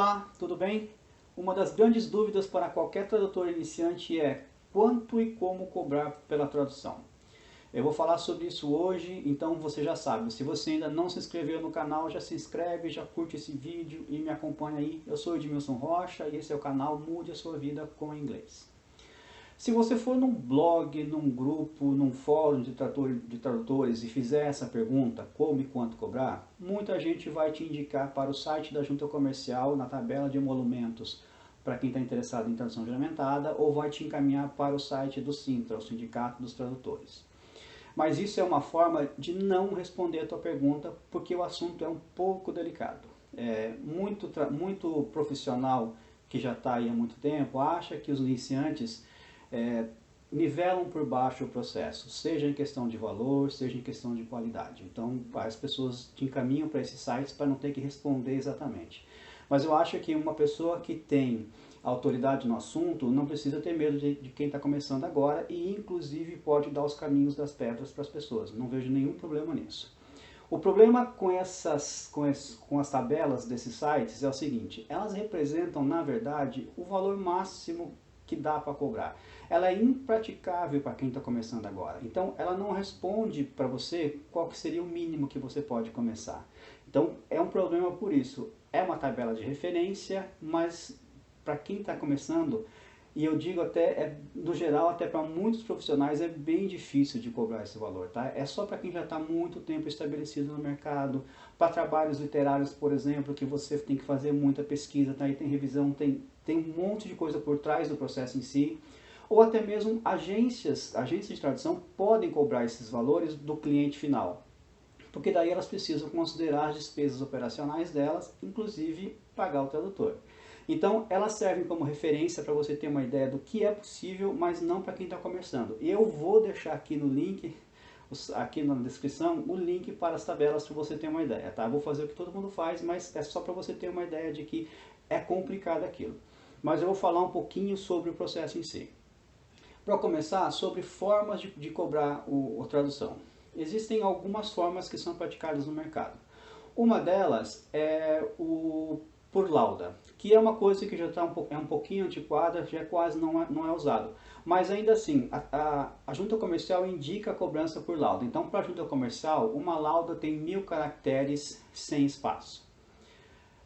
Olá, tudo bem? Uma das grandes dúvidas para qualquer tradutor iniciante é quanto e como cobrar pela tradução. Eu vou falar sobre isso hoje, então você já sabe. Se você ainda não se inscreveu no canal, já se inscreve, já curte esse vídeo e me acompanha aí. Eu sou Edmilson Rocha e esse é o canal Mude a Sua Vida com Inglês. Se você for num blog, num grupo, num fórum de tradutores e fizer essa pergunta, como e quanto cobrar, muita gente vai te indicar para o site da Junta Comercial na tabela de emolumentos para quem está interessado em tradução juramentada, ou vai te encaminhar para o site do Sintra, o Sindicato dos Tradutores. Mas isso é uma forma de não responder a tua pergunta, porque o assunto é um pouco delicado. Muito profissional que já está aí há muito tempo acha que os iniciantes nivelam por baixo o processo, seja em questão de valor, seja em questão de qualidade. Então as pessoas te encaminham para esses sites para não ter que responder exatamente. Mas eu acho que uma pessoa que tem autoridade no assunto não precisa ter medo de quem está começando agora e inclusive pode dar os caminhos das pedras para as pessoas. Não vejo nenhum problema nisso. O problema com as tabelas desses sites é o seguinte: elas representam, na verdade, o valor máximo que dá para cobrar. Ela é impraticável para quem está começando agora. Então, ela não responde para você qual que seria o mínimo que você pode começar. Então, é um problema por isso. É uma tabela de referência, mas para quem está começando, e eu digo até, no geral, até para muitos profissionais é bem difícil de cobrar esse valor, tá? É só para quem já está muito tempo estabelecido no mercado, para trabalhos literários, por exemplo, que você tem que fazer muita pesquisa, tá? E tem revisão, tem um monte de coisa por trás do processo em si, ou até mesmo agências de tradução podem cobrar esses valores do cliente final, porque daí elas precisam considerar as despesas operacionais delas, inclusive pagar o tradutor. Então, elas servem como referência para você ter uma ideia do que é possível, mas não para quem está começando. E eu vou deixar aqui no link, aqui na descrição, o link para as tabelas para você ter uma ideia, tá? Eu vou fazer o que todo mundo faz, mas é só para você ter uma ideia de que é complicado aquilo. Mas eu vou falar um pouquinho sobre o processo em si. Para começar, sobre formas de cobrar a tradução. Existem algumas formas que são praticadas no mercado. Uma delas é o por lauda, que é uma coisa que já está um pouquinho antiquada, já quase não é usado. Mas ainda assim, a junta comercial indica a cobrança por lauda. Então, para a junta comercial, uma lauda tem 1000 caracteres sem espaço.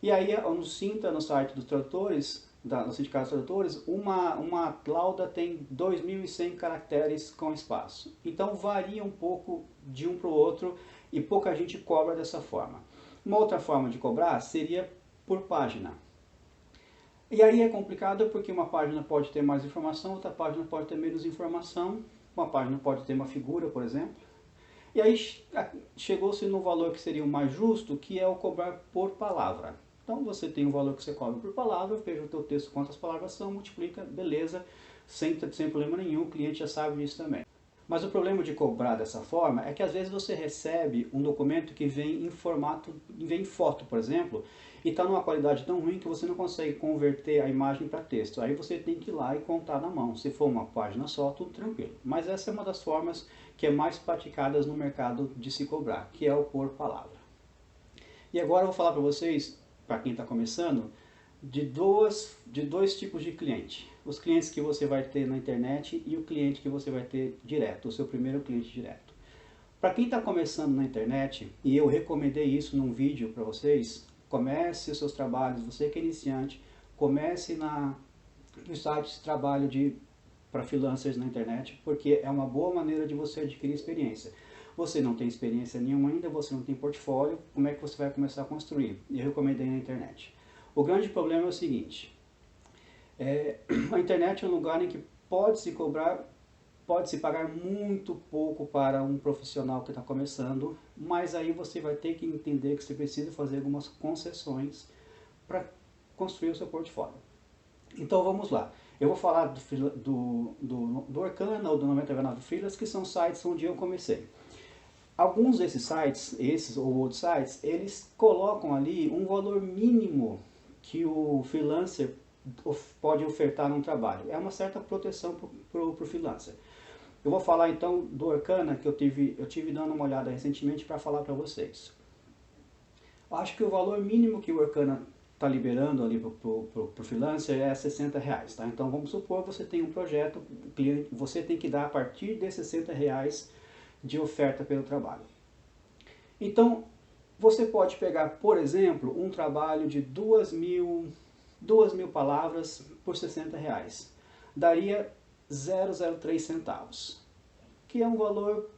E aí, no Sintra, no site dos tradutores, no Sindicato dos Tradutores, uma lauda tem 2100 caracteres com espaço. Então, varia um pouco de um para o outro e pouca gente cobra dessa forma. Uma outra forma de cobrar seria por página. E aí é complicado porque uma página pode ter mais informação, outra página pode ter menos informação, uma página pode ter uma figura, por exemplo. E aí chegou-se no valor que seria o mais justo, que é o cobrar por palavra. Então você tem o valor que você cobra por palavra, veja o teu texto quantas palavras são, multiplica, beleza, sem problema nenhum, o cliente já sabe disso também. Mas o problema de cobrar dessa forma é que às vezes você recebe um documento que vem em foto, por exemplo, e está numa qualidade tão ruim que você não consegue converter a imagem para texto. Aí você tem que ir lá e contar na mão. Se for uma página só, tudo tranquilo. Mas essa é uma das formas que é mais praticadas no mercado de se cobrar, que é o por palavra. E agora eu vou falar para vocês, para quem está começando, de dois tipos de cliente. Os clientes que você vai ter na internet e o cliente que você vai ter direto, o seu primeiro cliente direto. Para quem está começando na internet, e eu recomendei isso num vídeo para vocês, comece os seus trabalhos, você que é iniciante, comece no site de trabalho para freelancers na internet, porque é uma boa maneira de você adquirir experiência. Você não tem experiência nenhuma ainda, você não tem portfólio, como é que você vai começar a construir? Eu recomendei na internet. O grande problema é o seguinte: a internet é um lugar em que pode-se pagar muito pouco para um profissional que está começando, mas aí você vai ter que entender que você precisa fazer algumas concessões para construir o seu portfólio. Então vamos lá. Eu vou falar do Orkana ou do 99 Freelas, que são sites onde eu comecei. Alguns desses sites, esses ou outros sites, eles colocam ali um valor mínimo que o freelancer pode ofertar num trabalho. É uma certa proteção para o freelancer. Eu vou falar então do Orkana, que eu tive dando uma olhada recentemente para falar para vocês. Eu acho que o valor mínimo que o Orkana está liberando ali para o freelancer é R$60, tá? Então vamos supor que você tem um projeto, você tem que dar a partir de R$60 de oferta pelo trabalho. Então você pode pegar, por exemplo, um trabalho de 2.000 palavras por R$60. Daria 0,03 centavos, que é um valor,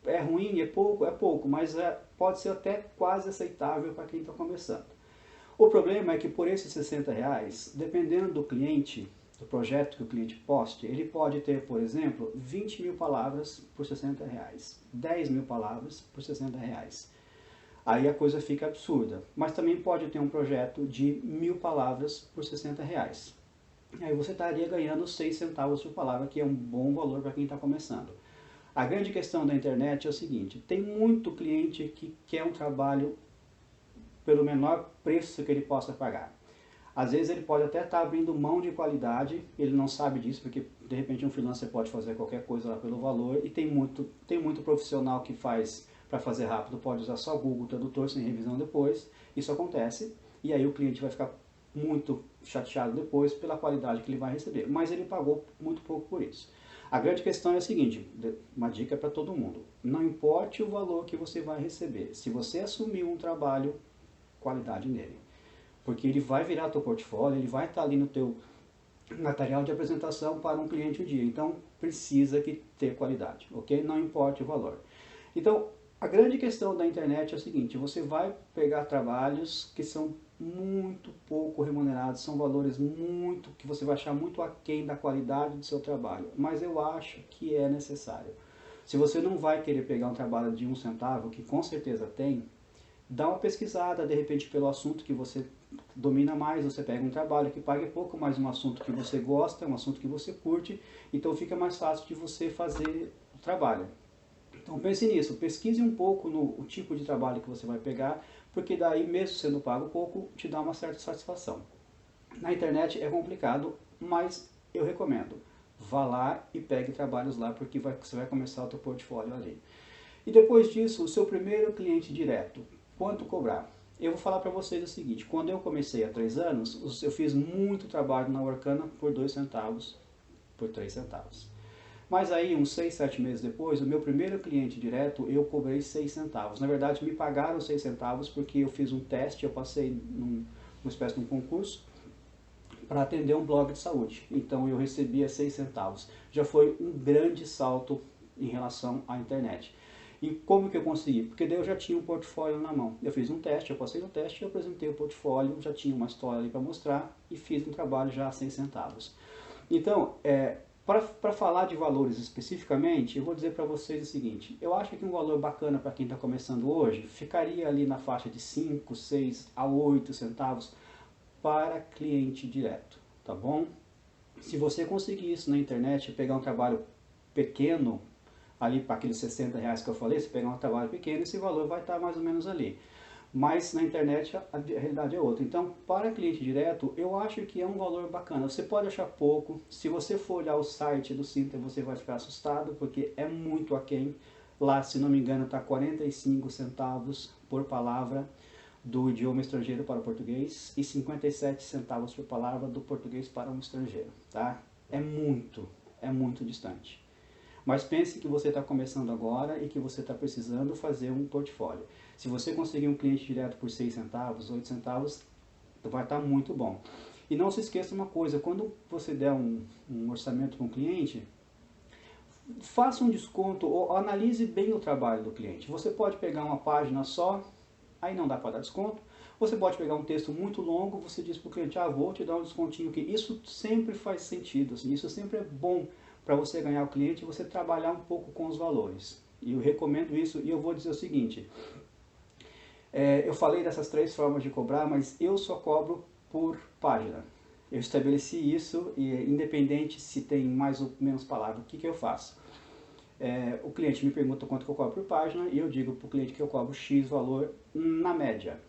é ruim, é pouco, mas pode ser até quase aceitável para quem está começando. O problema é que por esses R$60, dependendo do cliente, do projeto que o cliente poste, ele pode ter, por exemplo, 20.000 palavras por R$60, 10.000 palavras por R$60. Aí a coisa fica absurda. Mas também pode ter um projeto de 1.000 palavras por R$60. Aí você estaria ganhando 6 centavos por palavra, que é um bom valor para quem está começando. A grande questão da internet é o seguinte: tem muito cliente que quer um trabalho pelo menor preço que ele possa pagar. Às vezes ele pode até estar abrindo mão de qualidade, ele não sabe disso, porque de repente um freelancer pode fazer qualquer coisa lá pelo valor, e tem muito profissional que faz para fazer rápido, pode usar só Google Tradutor sem revisão depois. Isso acontece, e aí o cliente vai ficar muito chateado depois pela qualidade que ele vai receber, mas ele pagou muito pouco por isso. A grande questão é a seguinte, uma dica para todo mundo: não importe o valor que você vai receber, se você assumir um trabalho, qualidade nele, porque ele vai virar teu portfólio, ele vai estar ali no teu material de apresentação para um cliente um dia, então precisa ter qualidade, ok? Não importa o valor. Então, a grande questão da internet é o seguinte: você vai pegar trabalhos que são muito pouco remunerados, são valores que você vai achar muito aquém da qualidade do seu trabalho, mas eu acho que é necessário. Se você não vai querer pegar um trabalho de 1 centavo, que com certeza tem, dá uma pesquisada, de repente, pelo assunto que você domina mais, você pega um trabalho que pague pouco, mas um assunto que você gosta, um assunto que você curte, então fica mais fácil de você fazer o trabalho. Então pense nisso, pesquise um pouco no tipo de trabalho que você vai pegar, porque daí, mesmo sendo pago pouco, te dá uma certa satisfação. Na internet é complicado, mas eu recomendo. Vá lá e pegue trabalhos lá, porque você vai começar o teu portfólio ali. E depois disso, o seu primeiro cliente direto, quanto cobrar? Eu vou falar para vocês o seguinte: quando eu comecei há 3 anos, eu fiz muito trabalho na Workana por 2 centavos, por 3 centavos. Mas aí, uns 6, 7 meses depois, o meu primeiro cliente direto, eu cobrei 6 centavos. Na verdade, me pagaram 6 centavos porque eu fiz um teste, eu passei numa espécie de um concurso para atender um blog de saúde. Então eu recebia 6 centavos. Já foi um grande salto em relação à internet. E como que eu consegui? Porque daí eu já tinha um portfólio na mão. Eu fiz um teste, eu passei no teste, eu apresentei o portfólio, já tinha uma história ali para mostrar e fiz um trabalho já a 6 centavos. Então, para falar de valores especificamente, eu vou dizer para vocês o seguinte: eu acho que um valor bacana para quem está começando hoje ficaria ali na faixa de 5, 6 a 8 centavos para cliente direto, tá bom? Se você conseguir isso na internet, pegar um trabalho pequeno, ali para aqueles R$60 que eu falei, se pegar um trabalho pequeno, esse valor vai estar mais ou menos ali. Mas na internet a realidade é outra. Então, para cliente direto, eu acho que é um valor bacana. Você pode achar pouco. Se você for olhar o site do Cinter, você vai ficar assustado, porque é muito aquém. Lá, se não me engano, está 45 centavos por palavra do idioma estrangeiro para o português e 57 centavos por palavra do português para um estrangeiro, tá? É muito distante. Mas pense que você está começando agora e que você está precisando fazer um portfólio. Se você conseguir um cliente direto por 6 centavos, 8 centavos, vai estar muito bom. E não se esqueça uma coisa: quando você der um orçamento para um cliente, faça um desconto ou analise bem o trabalho do cliente. Você pode pegar uma página só, aí não dá para dar desconto. Você pode pegar um texto muito longo, você diz para o cliente: vou te dar um descontinho aqui. Isso sempre faz sentido, assim, isso sempre é bom para você ganhar o cliente e você trabalhar um pouco com os valores. E eu recomendo isso, e eu vou dizer o seguinte: eu falei dessas 3 formas de cobrar, mas eu só cobro por página. Eu estabeleci isso, e independente se tem mais ou menos palavra, o que eu faço? O cliente me pergunta quanto que eu cobro por página, e eu digo para o cliente que eu cobro X valor na média.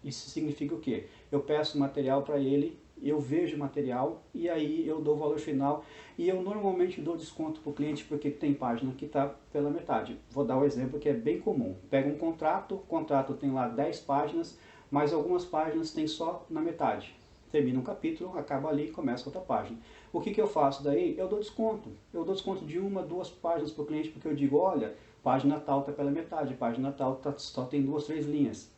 Isso significa o quê? Eu peço material para ele, eu vejo o material e aí eu dou o valor final, e eu normalmente dou desconto para o cliente porque tem página que está pela metade. Vou dar um exemplo que é bem comum. Pega um contrato, o contrato tem lá 10 páginas, mas algumas páginas tem só na metade. Termina um capítulo, acaba ali e começa outra página. O que eu faço daí? Eu dou desconto. Eu dou desconto de 1, 2 páginas para o cliente, porque eu digo, olha, página tal está pela metade, página tal só tem 2, 3 linhas.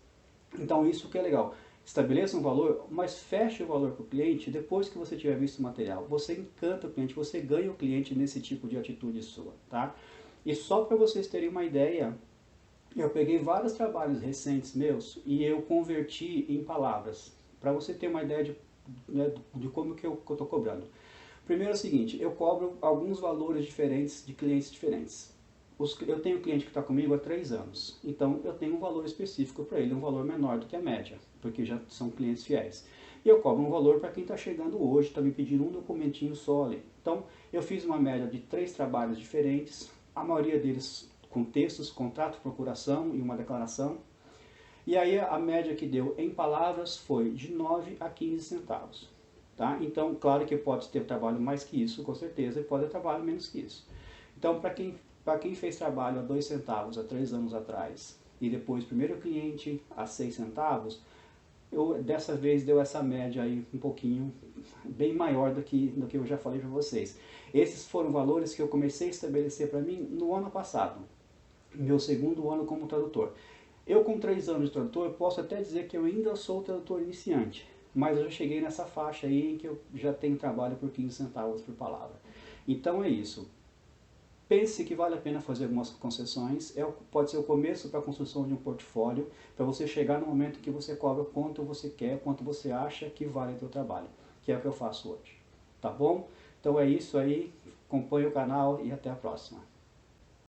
Então isso que é legal. Estabeleça um valor, mas feche o valor para o cliente depois que você tiver visto o material. Você encanta o cliente, você ganha o cliente nesse tipo de atitude sua, tá? E só para vocês terem uma ideia, eu peguei vários trabalhos recentes meus e eu converti em palavras, para você ter uma ideia de como que eu estou cobrando. Primeiro é o seguinte, eu cobro alguns valores diferentes de clientes diferentes. Eu tenho cliente que está comigo há 3 anos, então eu tenho um valor específico para ele, um valor menor do que a média, porque já são clientes fiéis. E eu cobro um valor para quem está chegando hoje, está me pedindo um documentinho só ali. Então eu fiz uma média de 3 trabalhos diferentes, a maioria deles com textos, contrato, procuração e uma declaração. E aí a média que deu em palavras foi de 9 a 15 centavos. Tá? Então, claro que pode ter trabalho mais que isso, com certeza, e pode ter trabalho menos que isso. Então, para quem fez trabalho a 2 centavos há 3 anos atrás, e depois primeiro cliente a 6 centavos, dessa vez deu essa média aí um pouquinho, bem maior do que eu já falei para vocês. Esses foram valores que eu comecei a estabelecer para mim no ano passado, meu segundo ano como tradutor. Eu com 3 anos de tradutor, posso até dizer que eu ainda sou tradutor iniciante, mas eu já cheguei nessa faixa aí em que eu já tenho trabalho por 15 centavos por palavra. Então é isso. Pense que vale a pena fazer algumas concessões, pode ser o começo para a construção de um portfólio, para você chegar no momento que você cobra quanto você quer, quanto você acha que vale o seu trabalho, que é o que eu faço hoje. Tá bom? Então é isso aí, acompanhe o canal e até a próxima.